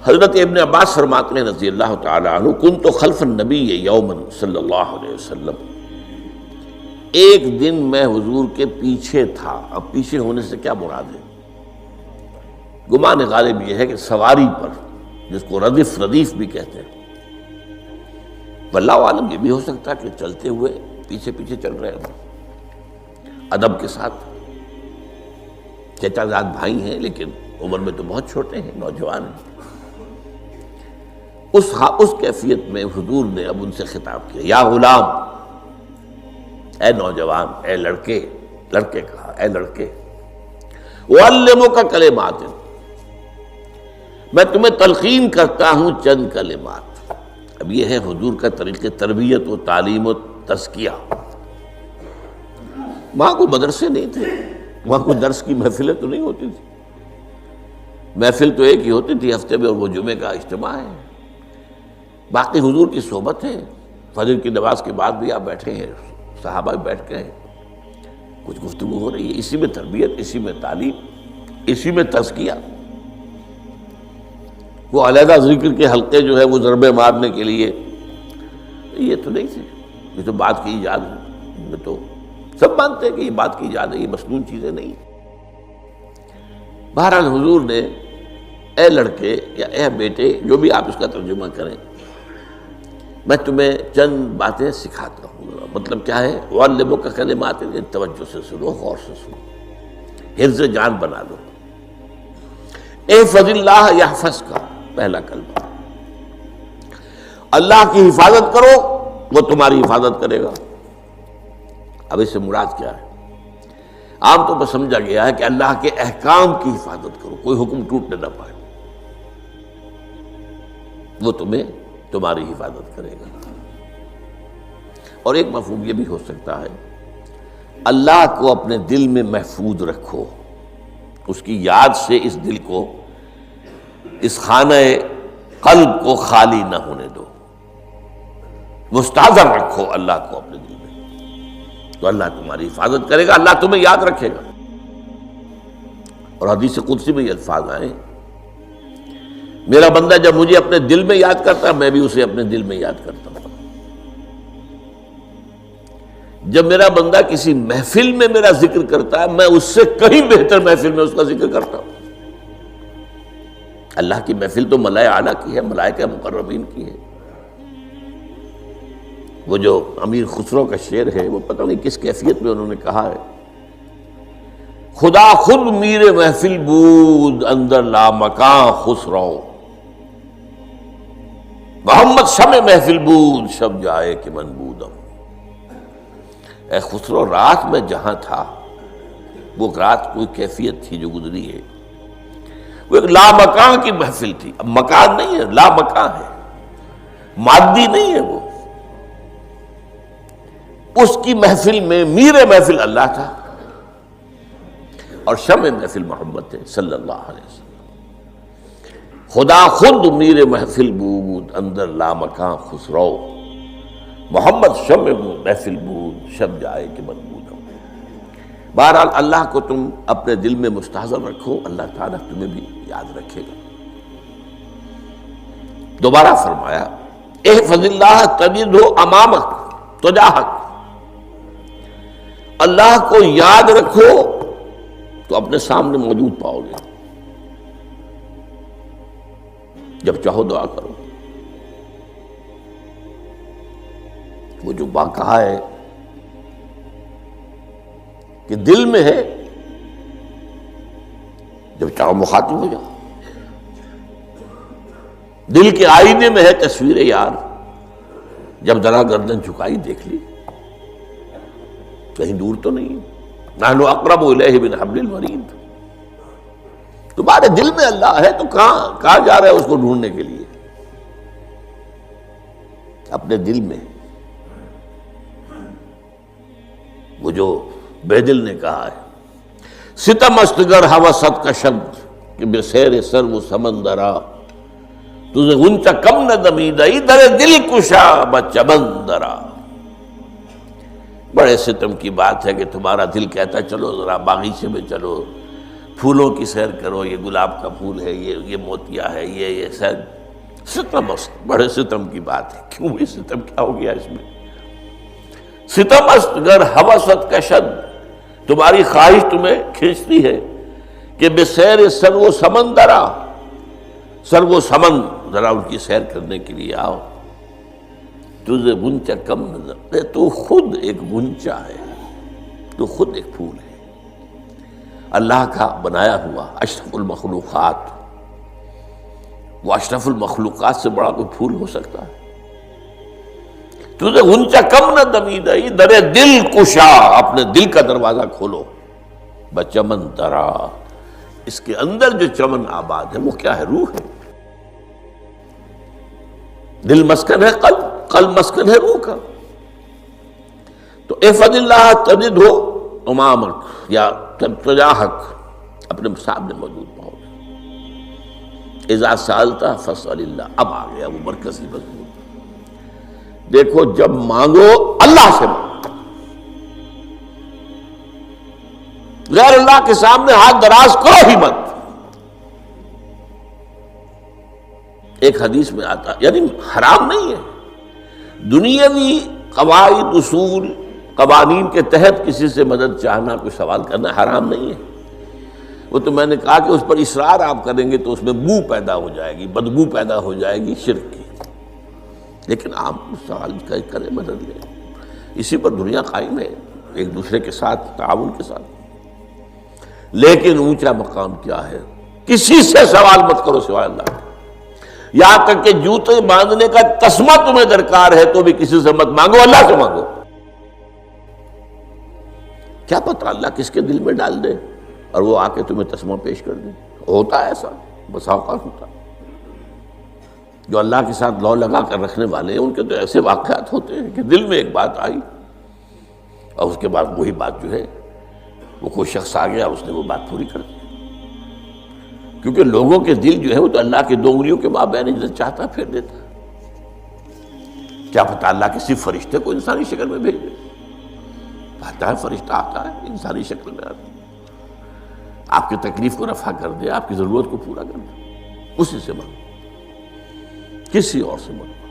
حضرت ابن عباس فرماتے ہیں رضی اللہ تعالی عنہ، کنت خلف النبی یوما صلی اللہ علیہ وسلم، ایک دن میں حضور کے پیچھے تھا۔ اب پیچھے ہونے سے کیا مراد ہے؟ گمان غالب یہ ہے کہ سواری پر، جس کو ردیف بھی کہتے ہیں، واللہ عالم یہ بھی ہو سکتا ہے کہ چلتے ہوئے پیچھے پیچھے چل رہے ہیں، ادب کے ساتھ۔ چچا زاد بھائی ہیں لیکن عمر میں تو بہت چھوٹے ہیں، نوجوان ہیں۔ اس کیفیت میں حضور نے اب ان سے خطاب کیا، یا غلام، اے نوجوان، اے لڑکے کہا، اے لڑکے، اعلمک کلمات، میں تمہیں تلقین کرتا ہوں چند کلمات۔ اب یہ ہے حضور کا طریقہ تربیت و تعلیم و تزکیہ۔ وہاں کوئی مدرسے نہیں تھے، وہاں کوئی درس کی محفلیں تو نہیں ہوتی تھی، محفل تو ایک ہی ہوتی تھی ہفتے میں، اور وہ جمعے کا اجتماع ہے۔ باقی حضور کی صحبت ہے، فجر کی نماز کے بعد بھی آپ بیٹھے ہیں، صحابہ بھی بیٹھ گئے ہیں، کچھ گفتگو ہو رہی ہے، اسی میں تربیت، اسی میں تعلیم، اسی میں تزکیہ۔ وہ علیحدہ ذکر کے حلقے جو ہے وہ ضربے مارنے کے لیے، یہ تو نہیں تھے، یہ تو بات کی ایجاد ہے، میں تو سب مانتے ہیں کہ یہ بات کی ایجاد ہے، یہ مصنوع چیزیں نہیں۔ بہرحال حضور نے اے لڑکے یا اے بیٹے، جو بھی آپ اس کا ترجمہ کریں، میں تمہیں چند باتیں سکھاتا ہوں۔ مطلب کیا ہے؟ وَعَلِّمُكَ کلمات، توجہ سے سنو، غور سے سنو، حفظ جان بنا لو۔ احفظ اللہ یحفظک، پہلا کلمہ، اللہ کی حفاظت کرو وہ تمہاری حفاظت کرے گا۔ اب اس سے مراد کیا ہے؟ عام طور پر سمجھا گیا ہے کہ اللہ کے احکام کی حفاظت کرو، کوئی حکم ٹوٹنے نہ پائے، وہ تمہاری حفاظت کرے گا۔ اور ایک مفہوم یہ بھی ہو سکتا ہے، اللہ کو اپنے دل میں محفوظ رکھو، اس کی یاد سے اس دل کو، اس خانہ قلب کو خالی نہ ہونے دو، مستحضر رکھو اللہ کو اپنے دل میں، تو اللہ تمہاری حفاظت کرے گا، اللہ تمہیں یاد رکھے گا۔ اور حدیث قدسی میں یہ الفاظ آئے، میرا بندہ جب مجھے اپنے دل میں یاد کرتا ہے، میں بھی اسے اپنے دل میں یاد کرتا ہوں۔ جب میرا بندہ کسی محفل میں میرا ذکر کرتا ہے، میں اس سے کہیں بہتر محفل میں اس کا ذکر کرتا ہوں۔ اللہ کی محفل تو ملائے اعلیٰ کی ہے، ملائکہ مقربین کی ہے۔ وہ جو امیر خسرو کا شعر ہے، وہ پتہ نہیں کس کیفیت میں انہوں نے کہا ہے، خدا خود میر محفل بود اندر لامکاں خسرو، محمد شمع محفل بود شب جائے کہ من بودم۔ اے خسرو، رات میں جہاں تھا، وہ رات کوئی کیفیت تھی جو گزری ہے، وہ ایک لامکاں کی محفل تھی۔ اب مکان نہیں ہے، لامکاں ہے، مادی نہیں ہے وہ۔ اس کی محفل میں میر محفل اللہ تھا، اور شمع محفل محمد تھے صلی اللہ علیہ وسلم۔ خدا خود میر محفل بود اندر لامکاں خسرو، محمد شمع محفل بود شب جائے کہ من بودم۔ بہرحال اللہ کو تم اپنے دل میں مستحضر رکھو، اللہ تعالیٰ تمہیں بھی یاد رکھے گا۔ دوبارہ فرمایا، احفظ اللہ تجدہ امامک تجاہک، اللہ کو یاد رکھو تو اپنے سامنے موجود پاؤ گے، جب چاہو دعا کرو۔ وہ جو بات کہا ہے کہ دل میں ہے، جب چاہو مخاطب ہو جاؤ۔ دل کے آئینے میں ہے تصویر یار، جب ذرا گردن جھکائی دیکھ لی، کہیں دور تو نہیں، نحن اقرب الیہ من حبل الورید۔ تمہارے دل میں اللہ ہے تو کہاں جا رہے ہو اس کو ڈھونڈنے کے لیے؟ اپنے دل میں۔ وہ جو بے دل نے کہا ہے، ستم استگر حوست کا شبد کہ بے سیر سر و سمندرا، تجھے غنچہ کم نہ دمیدئی در دل کشا بچمندرا۔ بڑے ستم کی بات ہے کہ تمہارا دل کہتا ہے چلو ذرا باغیچے میں چلو، پھولوں کی سیر کرو، یہ گلاب کا پھول ہے، یہ موتیا ہے، یہ سیر، ستم است، بڑے ستم کی بات ہے، کیوں یہ ستم، کیا ہو گیا اس میں؟ ستم است گر ہوست کشد، تمہاری خواہش تمہیں کھینچتی ہے کہ بے سیر سرو و سمندرا، سرو و سمن، ذرا ان کی سیر کرنے کے لیے آؤ، تجھے غنچہ کم نظر، تو خود ایک غنچہ ہے، تو خود ایک پھول ہے، اللہ کا بنایا ہوا اشرف المخلوقات، وہ اشرف المخلوقات سے بڑا کوئی پھول ہو سکتا ہے؟ تجھے غنچہ کم نہ دمیدئی، در دل کشا، اپنے دل کا دروازہ کھولو، بچمن درا، اس کے اندر جو چمن آباد ہے وہ کیا ہے؟ روح ہے، دل مسکن ہے قلب، قلب مسکن ہے روح کا، تو احفظ اللہ تجد ہو امامک یا تجاہک، اپنے سامنے موجود پاؤ گے، اذا سالتا فاسأل اللہ، اب آ گیا وہ مرکزی مضمون، دیکھو جب مانگو اللہ سے مانگو، غیر اللہ کے سامنے ہاتھ دراز کرو ہی مت۔ ایک حدیث میں آتا، یعنی حرام نہیں ہے، دنیاوی قواعد اصول قوانین کے تحت کسی سے مدد چاہنا، کوئی سوال کرنا حرام نہیں ہے، وہ تو میں نے کہا کہ اس پر اصرار آپ کریں گے تو اس میں بو پیدا ہو جائے گی، بدبو پیدا ہو جائے گی شرک کی، لیکن آپ سوال کریں، مدد لیں، اسی پر دنیا قائم ہے، ایک دوسرے کے ساتھ تعاون کے ساتھ۔ لیکن اونچا مقام کیا ہے؟ کسی سے سوال مت کرو سوائے اللہ کے، یہاں تک کہ جوتے باندھنے کا تسمہ تمہیں درکار ہے تو بھی کسی سے مت مانگو، اللہ سے مانگو، کیا پتہ اللہ کس کے دل میں ڈال دے اور وہ آ کے تمہیں تسمہ پیش کر دے، ہوتا ہے ایسا، بسا اوقات ہوتا ہے، جو اللہ کے ساتھ لو لگا کر رکھنے والے ہیں ان کے تو ایسے واقعات ہوتے ہیں کہ دل میں ایک بات آئی اور اس کے بعد وہی بات جو ہے وہ کوئی شخص آ گیا، اس نے وہ بات پوری کر دی، کیونکہ لوگوں کے دل جو ہے وہ تو اللہ کے دو انگلیوں کے مابین جسے چاہتا پھیر دیتا، کیا پتہ اللہ کسی فرشتے کو انسانی شکل میں بھیج دے، آتا ہے فرشتہ، آتا ہے انسانی شکل میں، آتا ہے آپ کی تکلیف کو رفع کر دے، آپ کی ضرورت کو پورا کر دے، اسی سے مانگو، کسی اور سے مانگو۔